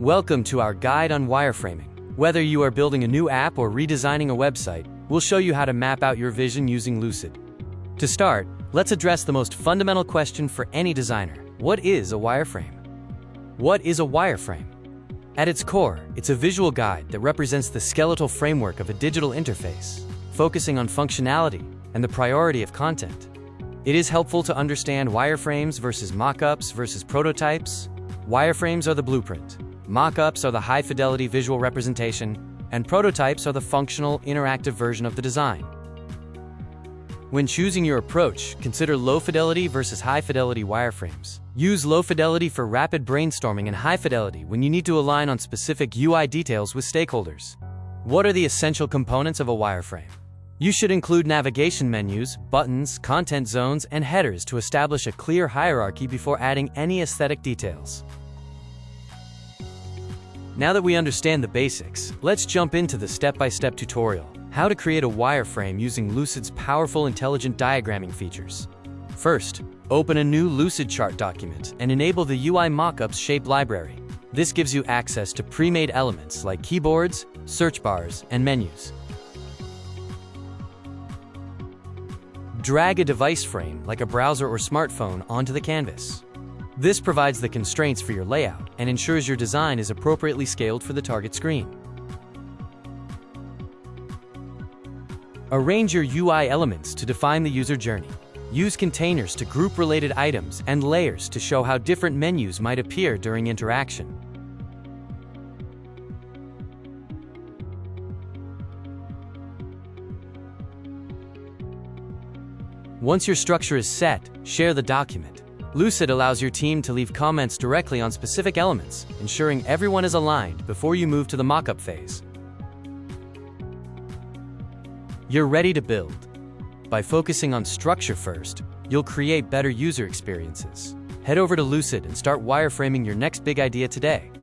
Welcome to our guide on wireframing. Whether you are building a new app or redesigning a website, we'll show you how to map out your vision using Lucid. To start, let's address the most fundamental question for any designer. What is a wireframe? What is a wireframe? At its core, it's a visual guide that represents the skeletal framework of a digital interface, focusing on functionality and the priority of content. It is helpful to understand wireframes versus mockups versus prototypes. Wireframes are the blueprint. Mockups are the high-fidelity visual representation, and prototypes are the functional, interactive version of the design. When choosing your approach, consider low-fidelity versus high-fidelity wireframes. Use low-fidelity for rapid brainstorming and high-fidelity when you need to align on specific UI details with stakeholders. What are the essential components of a wireframe? You should include navigation menus, buttons, content zones, and headers to establish a clear hierarchy before adding any aesthetic details. Now that we understand the basics, let's jump into the step-by-step tutorial, how to create a wireframe using Lucid's powerful intelligent diagramming features. First, open a new Lucidchart document and enable the UI Mockups shape library. This gives you access to pre-made elements like keyboards, search bars, and menus. Drag a device frame, like a browser or smartphone, onto the canvas. This provides the constraints for your layout and ensures your design is appropriately scaled for the target screen. Arrange your UI elements to define the user journey. Use containers to group related items and layers to show how different menus might appear during interaction. Once your structure is set, share the document. Lucid allows your team to leave comments directly on specific elements, ensuring everyone is aligned before you move to the mockup phase. You're ready to build. By focusing on structure first, you'll create better user experiences. Head over to Lucid and start wireframing your next big idea today.